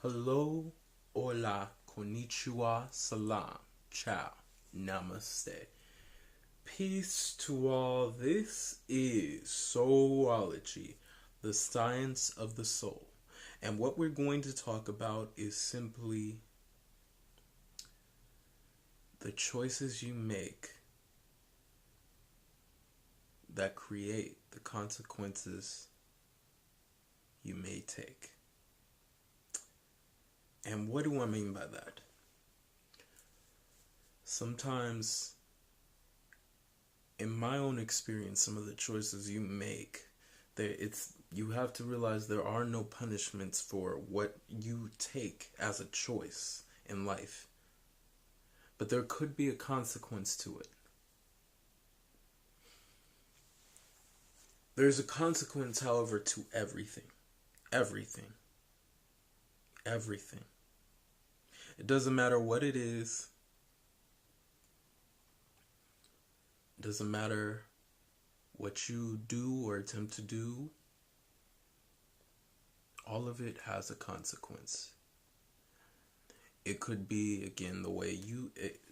Hello, Hola, Konnichiwa, Salaam, Ciao Namaste. Peace to all. This is Soulology, the science of the soul. And what we're going to talk about is simply the choices you make that create the consequences you may take. And what do I mean by that? Sometimes, in my own experience, some of the choices you make, you have to realize there are no punishments for what you take as a choice in life. But there could be a consequence to it. There's a consequence, however, to everything. Everything. Everything. It doesn't matter what it is. It doesn't matter what you do or attempt to do. All of it has a consequence. It could be, again, the way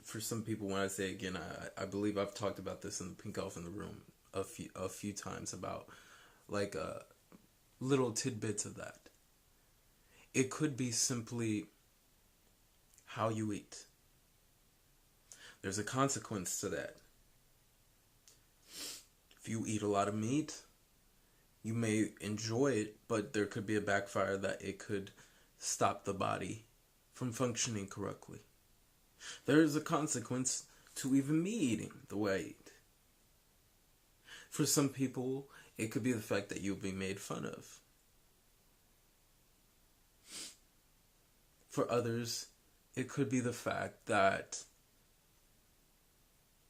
for some people, when I say again, I believe I've talked about this in the Pink Elf in the Room a few times about like little tidbits of that. It could be simply how you eat. There's a consequence to that. If you eat a lot of meat, you may enjoy it, but there could be a backfire that it could stop the body from functioning correctly. There is a consequence to even me eating the way I eat. For some people, it could be the fact that you'll be made fun of. For others, it could be the fact that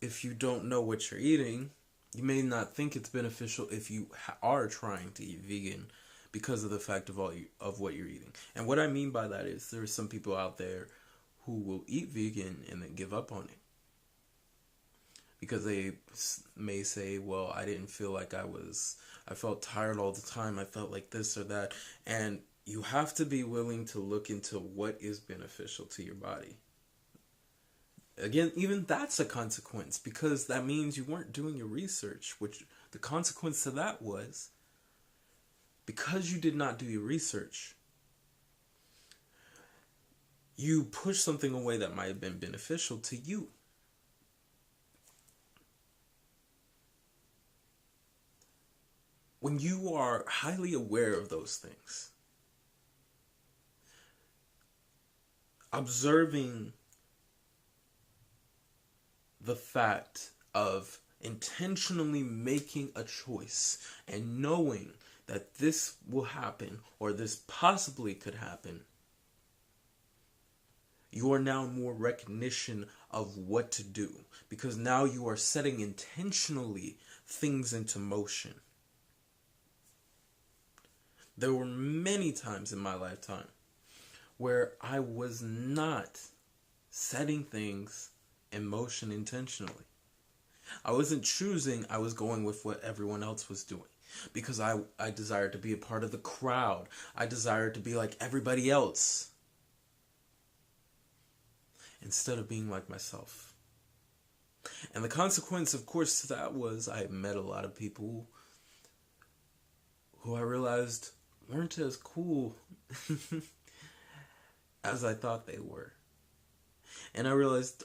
if you don't know what you're eating, you may not think it's beneficial if you are trying to eat vegan because of the fact of what you're eating. And what I mean by that is there are some people out there who will eat vegan and then give up on it. Because they may say, well, I didn't feel like I felt tired all the time. I felt like this or that. And you have to be willing to look into what is beneficial to your body. Again, even that's a consequence because that means you weren't doing your research, which the consequence to that was because you did not do your research, you pushed something away that might have been beneficial to you. When you are highly aware of those things, observing the fact of intentionally making a choice and knowing that this will happen or this possibly could happen, you are now more recognition of what to do because now you are setting intentionally things into motion. There were many times in my lifetime where I was not setting things in motion intentionally. I wasn't choosing, I was going with what everyone else was doing. Because I desired to be a part of the crowd. I desired to be like everybody else. Instead of being like myself. And the consequence, of course, to that was I met a lot of people who I realized weren't as cool as I thought they were. And I realized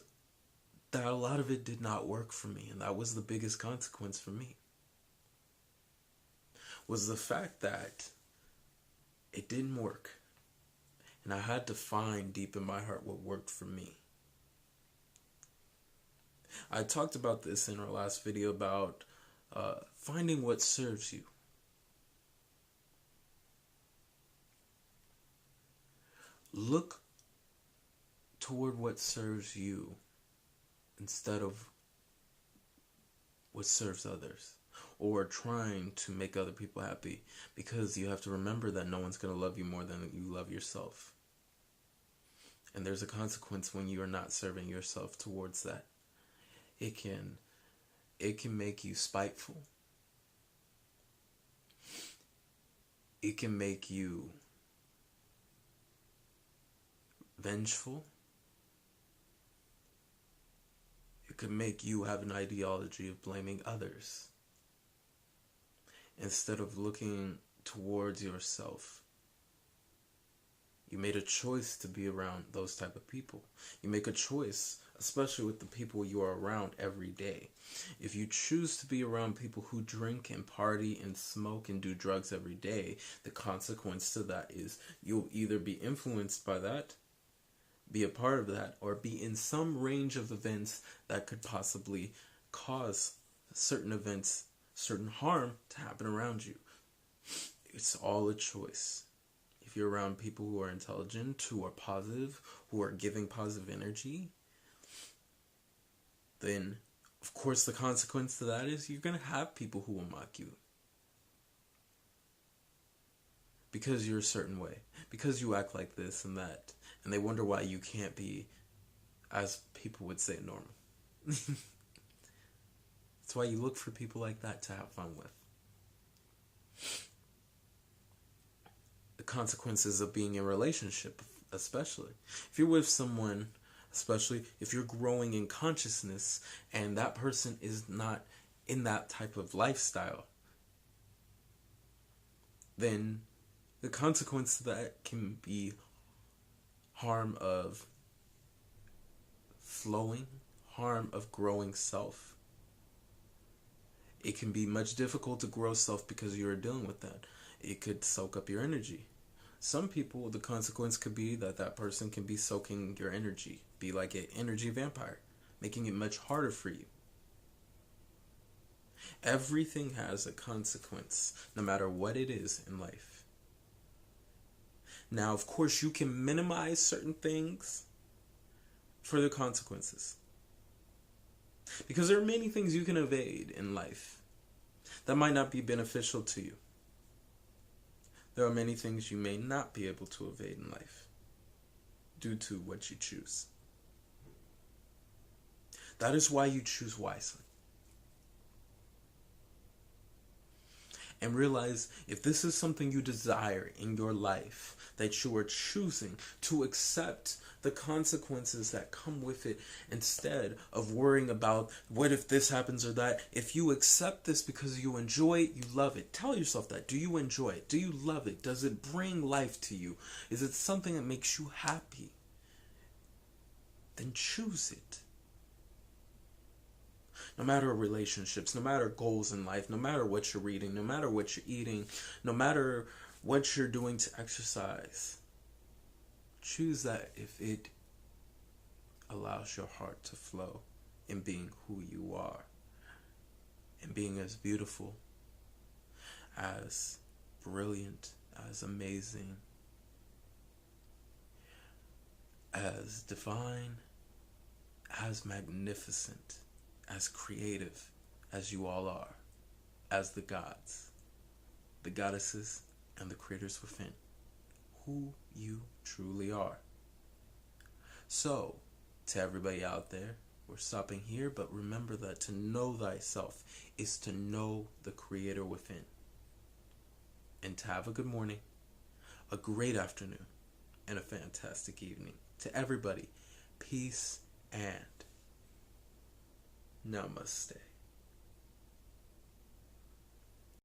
that a lot of it did not work for me, and that was the biggest consequence for me. Was the fact that it didn't work. And I had to find deep in my heart what worked for me. I talked about this in our last video about finding what serves you. Look toward what serves you instead of what serves others, or trying to make other people happy, because you have to remember that no one's going to love you more than you love yourself. And there's a consequence when you are not serving yourself towards that. It can make you spiteful. It can make you vengeful. It could make you have an ideology of blaming others instead of looking towards yourself. You made a choice to be around those type of people. You make a choice, especially with the people you are around every day. If you choose to be around people who drink and party and smoke and do drugs every day, the consequence to that is you'll either be influenced by that, be a part of that, or be in some range of events that could possibly cause certain events, certain harm to happen around you. It's all a choice. If you're around people who are intelligent, who are positive, who are giving positive energy, then of course the consequence to that is you're going to have people who will mock you. Because you're a certain way. Because you act like this and that. And they wonder why you can't be, as people would say, normal. That's why you look for people like that to have fun with. The consequences of being in a relationship, especially. If you're with someone, especially if you're growing in consciousness and that person is not in that type of lifestyle, then the consequence of that can be harm of flowing, harm of growing self. It can be much difficult to grow self because you're dealing with that. It could soak up your energy. Some people, the consequence could be that that person can be soaking your energy, be like an energy vampire, making it much harder for you. Everything has a consequence, no matter what it is in life. Now, of course, you can minimize certain things for the consequences. Because there are many things you can evade in life that might not be beneficial to you. There are many things you may not be able to evade in life due to what you choose. That is why you choose wisely. And realize if this is something you desire in your life, that you are choosing to accept the consequences that come with it instead of worrying about what if this happens or that. If you accept this because you enjoy it, you love it. Tell yourself that. Do you enjoy it? Do you love it? Does it bring life to you? Is it something that makes you happy? Then choose it. No matter relationships, no matter goals in life, no matter what you're reading, no matter what you're eating, no matter what you're doing to exercise, choose that if it allows your heart to flow in being who you are and being as beautiful, as brilliant, as amazing, as divine, as magnificent, as creative as you all are, as the gods, the goddesses, and the creators within, who you truly are. So, to everybody out there, we're stopping here, but remember that to know thyself is to know the creator within. And to have a good morning, a great afternoon, and a fantastic evening. To everybody, peace and Namaste.